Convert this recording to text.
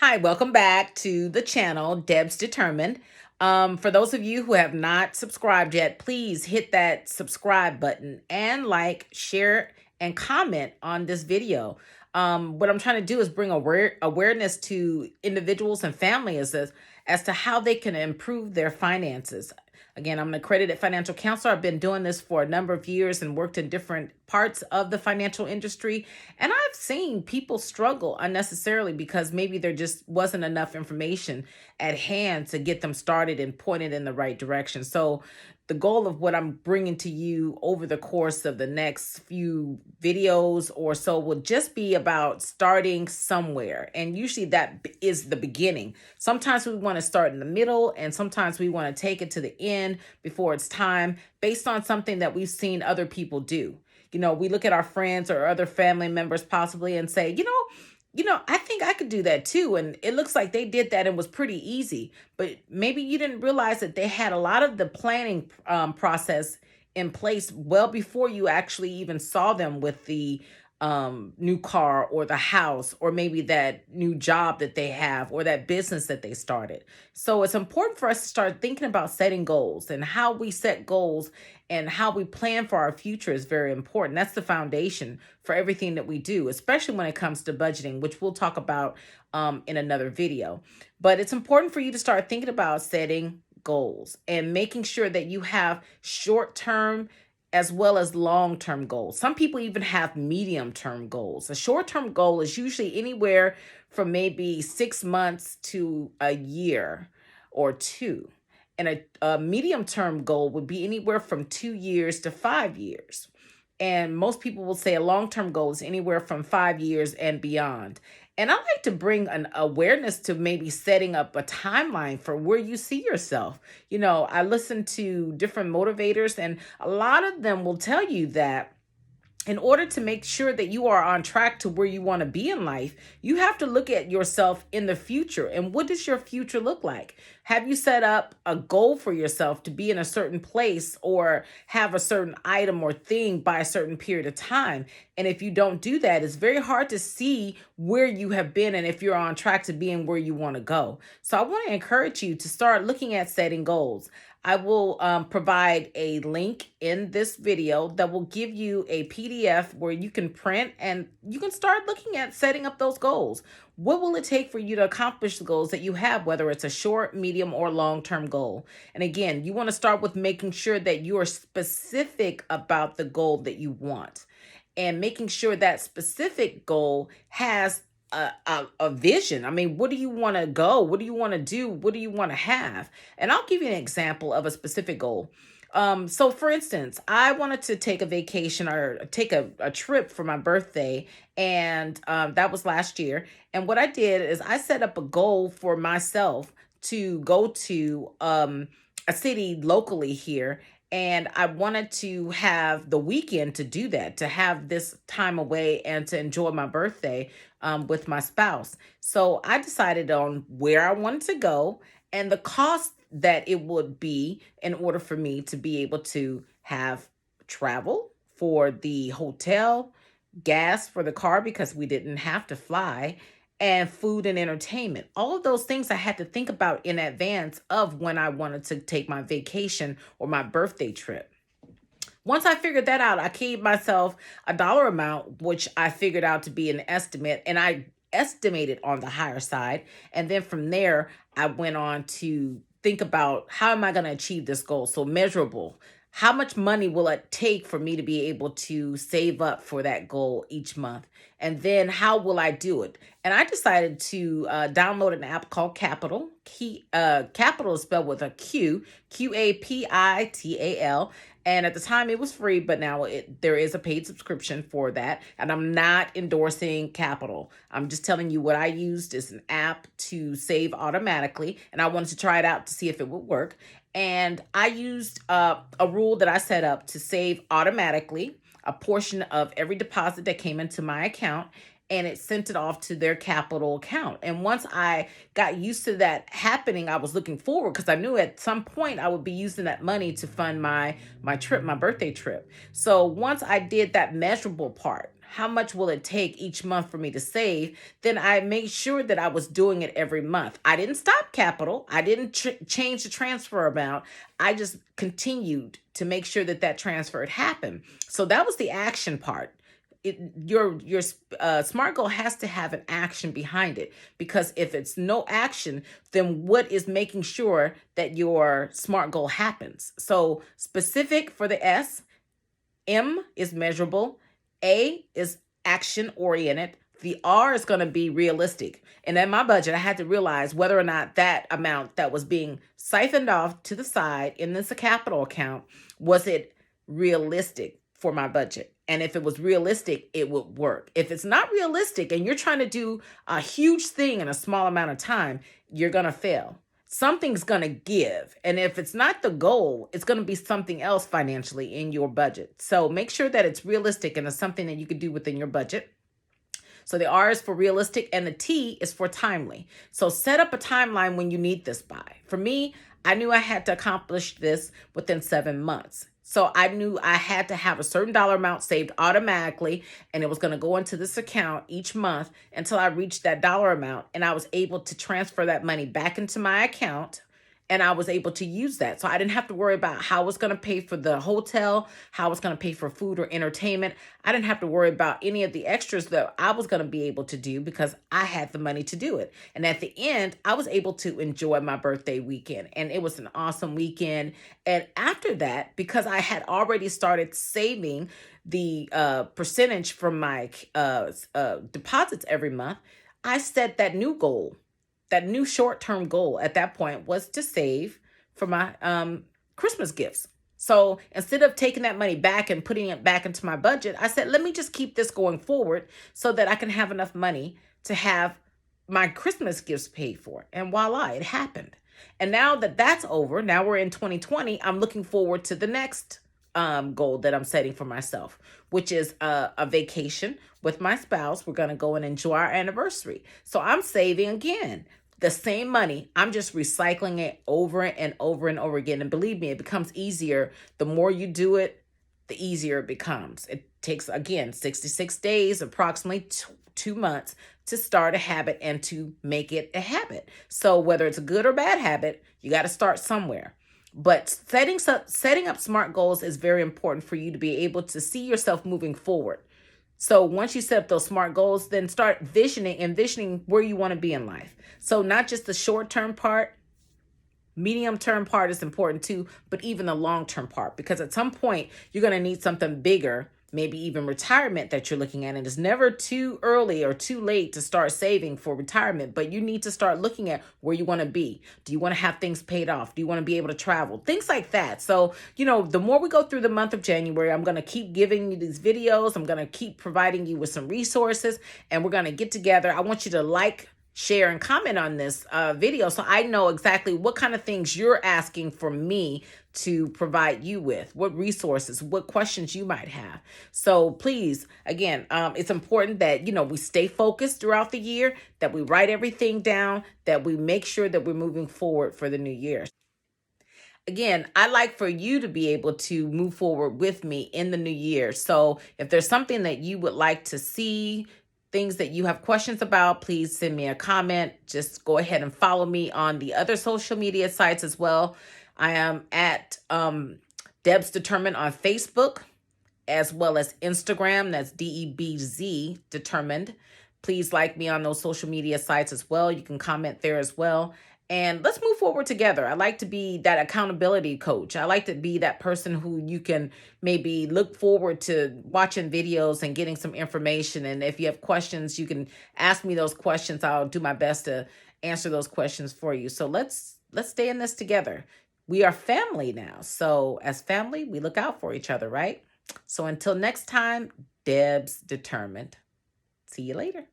Hi, welcome back to the channel, Deb's Determined. For those of you who have not subscribed yet, please hit that subscribe button and like, share, and comment on this video. What I'm trying to do is bring awareness to individuals and families as to how they can improve their finances. Again, I'm an accredited financial counselor. I've been doing this for a number of years and worked in different parts of the financial industry. And I've seen people struggle unnecessarily because maybe there just wasn't enough information at hand to get them started and pointed in the right direction. So the goal of what I'm bringing to you over the course of the next few videos or so will just be about starting somewhere. And usually that is the beginning. Sometimes we want to start in the middle, and sometimes we want to take it to the end before it's time, based on something that we've seen other people do. We look at our friends or other family members possibly and say, I think I could do that too. And it looks like they did that and was pretty easy. But maybe you didn't realize that they had a lot of the planning process in place well before you actually even saw them with the new car or the house, or maybe that new job that they have or that business that they started. So it's important for us to start thinking about setting goals, and how we set goals and how we plan for our future is very important. That's the foundation for everything that we do, especially when it comes to budgeting, which we'll talk about in another video. But it's important for you to start thinking about setting goals and making sure that you have short-term as well as long-term goals. Some people even have medium-term goals. A short-term goal is usually anywhere from maybe 6 months to a year or two. And a medium-term goal would be anywhere from 2 years to 5 years. And most people will say a long-term goal is anywhere from 5 years and beyond. And I like to bring an awareness to maybe setting up a timeline for where you see yourself. I listen to different motivators, and a lot of them will tell you that in order to make sure that you are on track to where you want to be in life, you have to look at yourself in the future. And what does your future look like? Have you set up a goal for yourself to be in a certain place or have a certain item or thing by a certain period of time? And if you don't do that, it's very hard to see where you have been and if you're on track to being where you want to go. So I want to encourage you to start looking at setting goals. I will provide a link in this video that will give you a PDF where you can print and you can start looking at setting up those goals. What will it take for you to accomplish the goals that you have, whether it's a short, medium, or long-term goal? And again, you want to start with making sure that you are specific about the goal that you want, and making sure that specific goal has a vision. I mean, what do you want to go? What do you want to do? What do you want to have? And I'll give you an example of a specific goal. So for instance, I wanted to take a vacation or take a trip for my birthday. And that was last year. And what I did is I set up a goal for myself to go to a city locally here. And I wanted to have the weekend to do that, to have this time away and to enjoy my birthday with my spouse. So I decided on where I wanted to go and the cost that it would be in order for me to be able to have travel for the hotel, gas for the car because we didn't have to fly, and food and entertainment. All of those things I had to think about in advance of when I wanted to take my vacation or my birthday trip. Once I figured that out, I gave myself a dollar amount, which I figured out to be an estimate, and I estimated on the higher side. And then from there, I went on to think about, how am I going to achieve this goal? So measurable. How much money will it take for me to be able to save up for that goal each month? And then how will I do it? And I decided to download an app called Capital. Capital is spelled with a Q, Qapital. And at the time it was free, but now there is a paid subscription for that. And I'm not endorsing Capital. I'm just telling you what I used is an app to save automatically. And I wanted to try it out to see if it would work. And I used a rule that I set up to save automatically a portion of every deposit that came into my account, and it sent it off to their Capital account. And once I got used to that happening, I was looking forward because I knew at some point I would be using that money to fund my trip, my birthday trip. So once I did that measurable part, how much will it take each month for me to save, then I made sure that I was doing it every month. I didn't stop capital. I didn't change the transfer amount. I just continued to make sure that that transfer had happened. So that was the action part. Your SMART goal has to have an action behind it, because if it's no action, then what is making sure that your SMART goal happens? So specific for the S, M is measurable, A is action oriented, the R is going to be realistic. And in my budget, I had to realize whether or not that amount that was being siphoned off to the side in this capital account, was it realistic for my budget? And if it was realistic, it would work. If it's not realistic and you're trying to do a huge thing in a small amount of time, you're going to fail. Something's going to give. And if it's not the goal, it's going to be something else financially in your budget. So make sure that it's realistic and it's something that you can do within your budget. So the R is for realistic and the T is for timely. So set up a timeline when you need this by. For me, I knew I had to accomplish this within 7 months. So I knew I had to have a certain dollar amount saved automatically, and it was going to go into this account each month until I reached that dollar amount, and I was able to transfer that money back into my account, and I was able to use that. So I didn't have to worry about how I was going to pay for the hotel, how I was going to pay for food or entertainment. I didn't have to worry about any of the extras that I was going to be able to do because I had the money to do it. And at the end, I was able to enjoy my birthday weekend, and it was an awesome weekend. And after that, because I had already started saving the percentage from my deposits every month, I set that new goal. That new short-term goal at that point was to save for my Christmas gifts. So instead of taking that money back and putting it back into my budget, I said, let me just keep this going forward so that I can have enough money to have my Christmas gifts paid for. And voila, it happened. And now that that's over, now we're in 2020, I'm looking forward to the next goal that I'm setting for myself, which is a vacation with my spouse. We're going to go and enjoy our anniversary. So I'm saving again the same money. I'm just recycling it over and over and over again. And believe me, it becomes easier. The more you do it, the easier it becomes. It takes, again, 66 days, approximately 2 months to start a habit and to make it a habit. So whether it's a good or bad habit, you got to start somewhere. But setting up SMART goals is very important for you to be able to see yourself moving forward. So once you set up those SMART goals, then start envisioning where you want to be in life. So not just the short-term part, medium-term part is important too, but even the long-term part, because at some point you're going to need something bigger, maybe even retirement that you're looking at. And it's never too early or too late to start saving for retirement, but you need to start looking at where you want to be. Do you want to have things paid off? Do you want to be able to travel? Things like that. So, the more we go through the month of January, I'm going to keep giving you these videos. I'm going to keep providing you with some resources, and we're going to get together. I want you to like, share, and comment on this video so I know exactly what kind of things you're asking for me to provide you with, what resources, what questions you might have. So please, again, it's important that, we stay focused throughout the year, that we write everything down, that we make sure that we're moving forward for the new year. Again, I'd like for you to be able to move forward with me in the new year. So if there's something that you would like to see, things that you have questions about, please send me a comment. Just go ahead and follow me on the other social media sites as well. I am at Debs Determined on Facebook, as well as Instagram. That's DEBZ Determined. Please like me on those social media sites as well. You can comment there as well. And let's move forward together. I like to be that accountability coach. I like to be that person who you can maybe look forward to watching videos and getting some information. And if you have questions, you can ask me those questions. I'll do my best to answer those questions for you. So let's stay in this together. We are family now. So as family, we look out for each other, right? So until next time, Debs Determined. See you later.